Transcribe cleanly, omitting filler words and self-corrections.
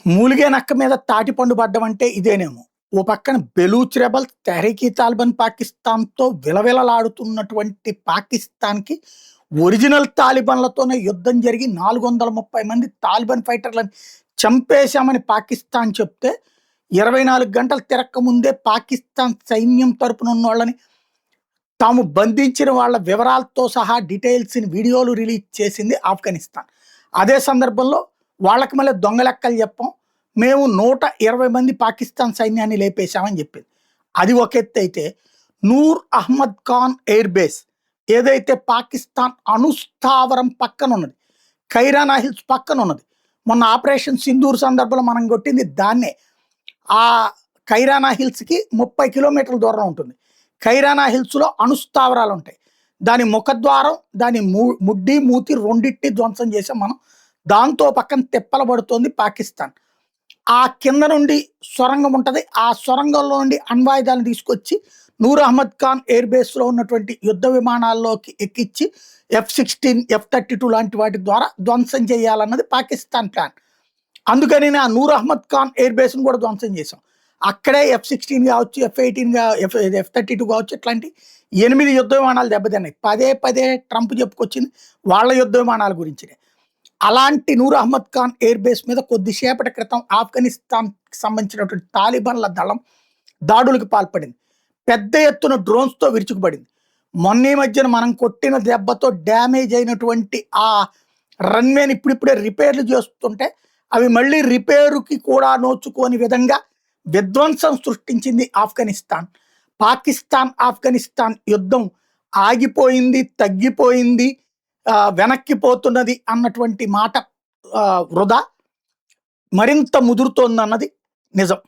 మూలిగే నక్క మీద తాటిపండు పడ్డం అంటే ఇదేనేమో. ఓ పక్కన బెలూచ్ రెబల్స్, తెహ్రీక్-ఈ తాలిబాన్ పాకిస్తాన్‌తో విలవిలలాడుతున్నటువంటి పాకిస్తాన్‌కి ఒరిజినల్ తాలిబాన్‌లతోనే యుద్ధం జరిగి 430 మంది తాలిబాన్ ఫైటర్‌లని చంపేశామని పాకిస్తాన్ చెప్తే, 24 గంటలు తిరక్కముందే పాకిస్తాన్ సైన్యం తరపున ఉన్నోళ్ళని తాము బంధించిన వాళ్ళ వివరాలతో సహా డీటెయిల్స్‌ని వీడియోలు రిలీజ్ చేసింది ఆఫ్ఘనిస్తాన్. అదే సందర్భంలో వాళ్ళకి మళ్ళీ దొంగ లెక్కలు చెప్పాం. మేము 120 మంది పాకిస్తాన్ సైన్యాన్ని లేపేశామని చెప్పింది. అది ఒక ఎత్తు అయితే, నూర్ అహ్మద్ ఖాన్ ఎయిర్ బేస్ ఏదైతే పాకిస్తాన్ అణుస్థావరం పక్కన ఉన్నది, ఖైరానా హిల్స్ పక్కన ఉన్నది. మొన్న ఆపరేషన్ సింధూర్ సందర్భంలో మనం కొట్టింది దాన్నే. ఆ ఖైరానా హిల్స్‌కి 30 కిలోమీటర్ల దూరం ఉంటుంది. ఖైరానా హిల్స్‌లో అణుస్థావరాలు ఉంటాయి. దాని ముఖద్వారం, దాని ముడ్డి, మూతి రెండిటిని ధ్వంసం చేసాం మనం. దాంతో పక్కన తిప్పల పడుతోంది పాకిస్తాన్. ఆ కింద నుండి సొరంగం ఉంటుంది. ఆ సొరంగంలో నుండి అణ్వాయుధాలను తీసుకొచ్చి నూర్ అహ్మద్ ఖాన్ ఎయిర్ బేస్లో ఉన్నటువంటి యుద్ధ విమానాల్లోకి ఎక్కించి F-16, F-32 లాంటి వాటి ద్వారా ధ్వంసం చేయాలన్నది పాకిస్తాన్ ప్లాన్. అందుకని ఆ నూర్ అహ్మద్ ఖాన్ ఎయిర్ బేస్ను కూడా ధ్వంసం చేశాం. అక్కడే F-16 కావచ్చు, F-18 F-32 కావచ్చు, ఇట్లాంటి 8 యుద్ధ విమానాలు దెబ్బతిన్నాయి. పదే పదే ట్రంప్ చెప్పుకొచ్చింది వాళ్ళ యుద్ధ విమానాల గురించినే. అలాంటి నూర్ అహ్మద్ ఖాన్ ఎయిర్ బేస్ మీద కొద్దిసేపటి క్రితం ఆఫ్ఘనిస్తాన్కి సంబంధించినటువంటి తాలిబాన్ల దళం దాడులకు పాల్పడింది. పెద్ద ఎత్తున డ్రోన్స్తో విరుచుకుపడింది. మొన్న మధ్యన మనం కొట్టిన దెబ్బతో డ్యామేజ్ అయినటువంటి ఆ రన్వేని ఇప్పుడిప్పుడే రిపేర్లు చేస్తుంటే అవి మళ్ళీ రిపేరుకి కూడా నోచుకోని విధంగా విధ్వంసం సృష్టించింది ఆఫ్ఘనిస్తాన్. ఆఫ్ఘనిస్తాన్ యుద్ధం ఆగిపోయింది, తగ్గిపోయింది, వెనక్కిపోతున్నది అన్నటువంటి మాట వృధా. మరింత ముదురుతోందన్నది నిజం.